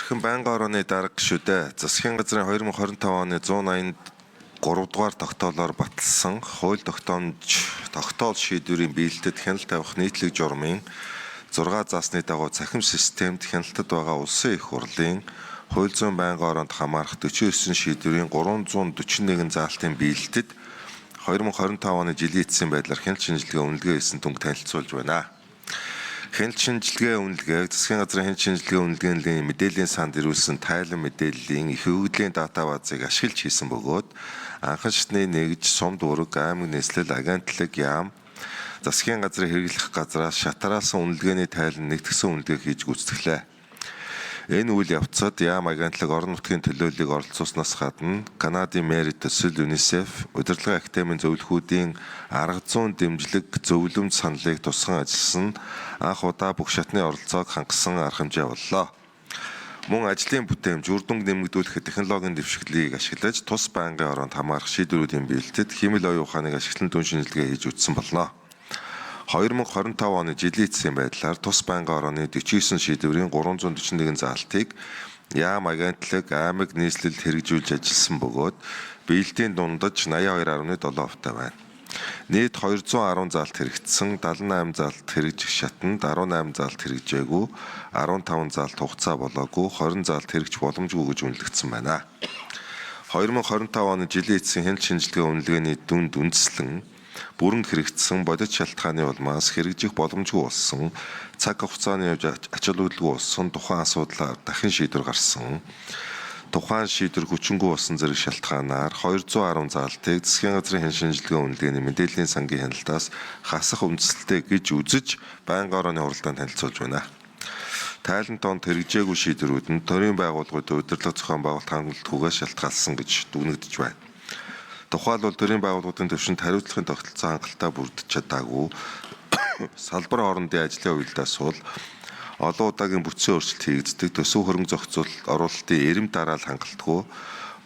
Хэрхэн байнгын орооны дарга гишүүдээ засгийн газрын 2025 оны 183 дугаар тогтоолоор баталсан хууль тогтоол шийдвэрийн биелэлтэд хяналт тавих нийтлэг журмын 6 заасны дагуу цахим системд хяналтад байгаа улсын их хурлын хууль зүйн байнгын ороонд хамаарах 49 шийдвэрийн 341 заалтын биелэлтэд 2025 оны жилийн эцсийн байдлаар хяналт шинжилгээ үнэлгээ хийсэн түнг танилцуулж байна. Хяналт шинжилгээ үнэлгээг засгийн газрын хяналт шинжилгээ үнэлгээний мэдээллийн санд ирүүлсэн тайлан мэдээллийн их хөгжлийн дата базыг ашиглаж хийсэн бөгөөд анхан шатны нэгж, сум дүүрэг, аймаг нийслэл, агентлаг, яам, засгийн газрын хэрэглэх газраас шатараасан үнэлгээний тайлан нэгтгэсэн үнэлгээ хийж гүйцэтгэлээ. Энэ үйл явцад яам агентлаг орон нутгийн төлөөллийг оролцуулснаас гадна Канадын Merit төсөл, UNICEF, удирдлагын академийн зөвлөхүүдийн арга зүйн дэмжлэг зөвлөмж саналыг тусган ажилласан анх удаа бүх шатны оролцоог хангасан арга хэмжээ боллоо. Мөн ажлын бүтээмж, үр дүнг нэмэгдүүлэх технологийн дэвшиглийг ашиглаж тус байнгын ороонд хамаарах шийдвэрүүдийн биелэлтэд хэмэл оюун ухааныг ашиглан дүн шинжилгээ хийж үзсэн болно. 2025 оны жилийн эцсийн байдлаар тус байнгын орооны 49 шийдвэрийн 341 заалтыг яам агентлаг, аймаг нийслэлд хэрэгжүүлж ажилласан бөгөөд биелэлтийн дундаж 82.7% байна. Нийт 210 заалт хэрэгжсэн, 78 заалт хэрэгжих шатанд 18 заалт хэрэгжээгүй, 15 заалт хугацаа болоогүй, 20 заалт хэрэгжих боломжгүй гэж үнэлэгдсэн байна. 2025 оны жилийн эцсийн хяналт шинжилгээ үнэлгээний дүнд үндэслэн бүрэн хэрэгжсэн бодит шалтгааны улмаас хэрэгжих боломжгүй болсон, цаг хугацааны явж ач холбогдолгүй болсон тухайн асуудлаар дахин шийдвэр гарсан. Тухайн шийдвэр хүчингүй болсон зэрэг шалтгаанаар 210 заалтыг засгийн газрын хяналт шинжилгээ үнэлгээний мэдээллийн сангийн хяналтаас хасах үндсэлтэй гэж үзэж байнгын орооны хуралдаанд танилцуулж байна. Тайлан тоонд хэрэгжээгүй шийдвэрүүд нь төрийн байгууллагуудын удирдлага зохион байгуулалт хангалтгүйгээс шалтгаалсан гэж дүгнэгдэж байна. Тухайлбал төрийн байгууллагуудын төвшөнд хариуцлагын тогтолцоо хангалттай бүрдэж чадаагүй, салбар хоорондын ажлын уялдаас сул, олон удаагийн бүтцийн өөрчлөлт хийгддэг, төсөв хөрөнгө зохицуулалт оруулалтын эрэм дараал хангалтгүй,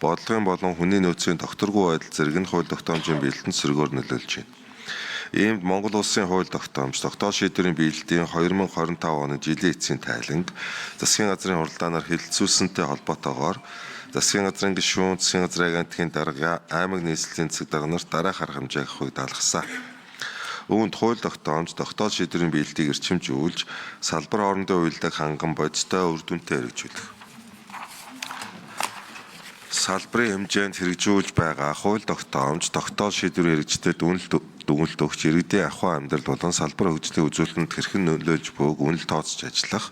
бодлогын болон хүний нөөцийн тогтворгүй байдал зэрэг нь хууль тогтоомжийн биелэлтэнд сөргөөр нөлөөлж байна. Иймд Монгол Улсын хууль тогтоомж, тогтоол шийдвэрийн биелэлтийн 2025 оны жилийн эцсийн тайланг засгийн газрын хуралдаанаар хэлэлцүүлсэнтэй холбоотойгоор засгийн газрын гишүүн, засгийн газрын агентлагийн дарга, аймаг нийслэлийн засаг дарга нарт дараах арга хэмжээ авахыг даалгасан. Үүнд хууль тогтоомж, тогтоол шийдвэрийн биелэлтийг эрчимжүүлж, салбар хоорондын уялдааг ханган бодистой үр дүнтэй хэрэгжүүлэх. Салбарын хэмжээнд хэрэгжүүлж байгаа хууль тогтоомж, тогтоол шийдвэрийн хэрэгжтэд дүгнэлт өгч иргэдийн ахуй амьдрал болон салбар хөгжлийн үзүүлэлтэнд хэрхэн нөлөөлж буйг үнэлт тооцож ажиллах.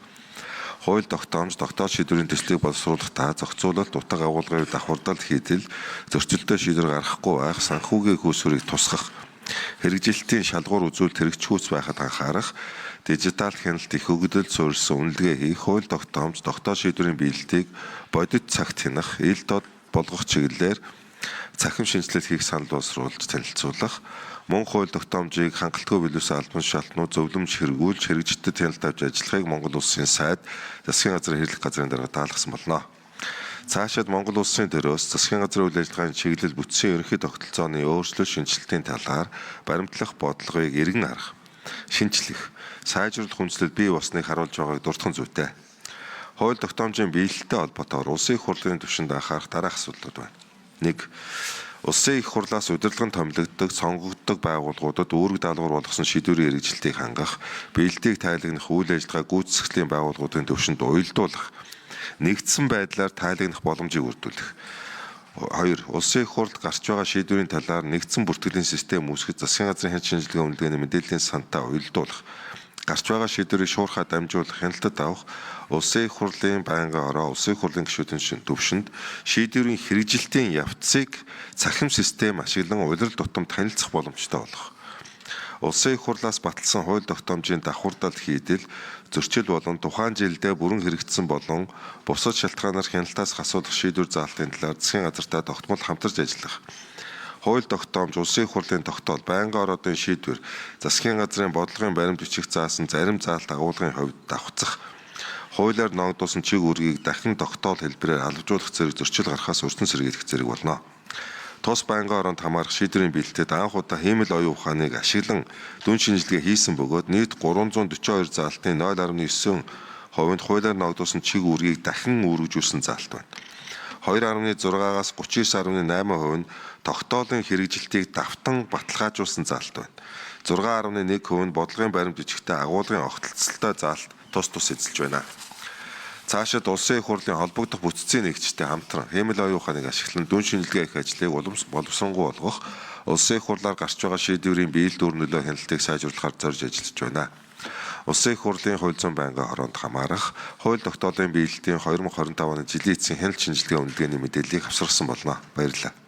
Хууль тогтоомж, тогтоол шийдвэрийн төслийг боловсруулахдаа зохицуулалт, утга агуулгын давхардал хийдэл, зөрчилтэй шийдвэр гаргахгүй байх, санхүүгийн хөөсвөрийг тусгах, хэрэгжилтийн шалгуур үзүүлэлт хэрэгжихүүц байхад анхаарах, дижитал хяналт их хөгжил суурилсан үнэлгээ хийх, хууль тогтоомж, тогтоол шийдвэрийн биелэлтийг бодит цагт хянах, ил дод болгох чиглэлээр цахим шинжилэл хийх санал боловсруулж танилцуулах, мөн хууль тогтоомжийг хангалтгүй биелүүлсэн албан шалтнууд зөвлөмж хэрэгжүүлж хэрэгжтэд хяналт авч ажиллахыг Монгол Улсын сайд засгийн газрын хэрэглэх газрын дарга даалгасан болно. Цаашид Монгол Улсын төрөөс засгийн газрын үйл ажиллагааны чиглэл бүтцийн ерөнхий тогтолцооны өөрчлөлт шинжилтийн талаар баримтлах бодлогыг эргэн харах, шинчлэх, сайжруулах хүнслэл бий болсныг харуулж байгааг дурдхан зүйтэй. Хууль тогтоомжийн биелэлтэй холбоотойгоор улсын их хурлын түвшинд анхаарах дараах асуудлууд байна. 1. Улсын их хурлаас удирдлагын томилогддог, сонгогддог байгууллагуудад үүрэг даалгавар болгосон шийдвэрийн хэрэгжилтийг хангах, биелэлтийг тайлагнах үйл ажиллагаа гүйцэтгэлийн байгууллагуудын түвшинд уялдуулах, нэгдсэн байдлаар тайлагнах боломжийг бүрдүүлэх. 2. Улсын их хурлд гарч байгаа шийдвэрийн талаар нэгдсэн бүртгэлийн систем үүсгэж засгийн газрын хяналт шинжилгээ үнэлгээний мэдээллийн сантаа уялдуулах. Гарч байгаа шийдвэрийг шуурхаа дамжуулах, хяналтад авах, улсын их хурлын байнгын ороо, улсын их хурлын гишүүдийн төвшөнд шийдвэрийн хэрэгжилтийн явцыг цахим систем ашиглан улирал тутам танилцах боломжтой болох. Улсын их хурлаас баталсан хууль тогтоомжийн давхардал хийдэл, зөрчил болон тухайн жилдээ бүрэн хэрэгжсэн болон бусад шалтгаанаар хяналтаас хасуулах шийдвэр заалтын талаар засгийн газартай тогтмол хамтарч ажиллах. Хууль тогтоомж, улсын их хурлын тогтоол, байнгын ороодын шийдвэр, засгийн газрын бодлогын баримт бичих заасан зарим заалт агуулгын хувьд давхцах, хуулиар ногдуулсан чиг үүргийг дахин тогтоол хэлбэрээр албажуулах зэрэг зөрчил гарахаас өртөн сэргийлэх зэрэг болно. Тус байнгын ороонд хамаарах шийдвэрийн биелэлтэд анх удаа хэмэл оюун ухааныг ашиглан дүн шинжилгээ хийсэн бөгөөд нийт 342 заалтын 0.9% хувьд хуулиар ногдуулсан чиг үүргийг дахин үүргэжүүлсэн заалт байна. 2.6-аас 39.8% нь тогтоолын хэрэгжилтийг давтан баталгаажуулсан заалт байна. 6.1% нь бодлогын баримт бичигтээ агуулгын огтлцолтой заалт тус эзэлж байна. Цаашид улсын их хурлын холбогдох бүтцийн нэгжтэй хамтран хэмэл оюун ухааныг ашиглан дүн шинжилгээ их ажлыг боловсронгуй болгох, улсын их хурлаар гарч байгаа шийдвэрийн биелэл дүр нөлөө хяналтыг сайжруулахаар зорж ажиллаж байна. Улсын их хурлын хууль зүйн байнгын хороонд хамаарах хууль тогтоолын биелэлтийн 2025 оны жилийн эцсийн хяналт шинжилгээ үнэлгээний мэдээллийг авсгасан болно. Баярлалаа.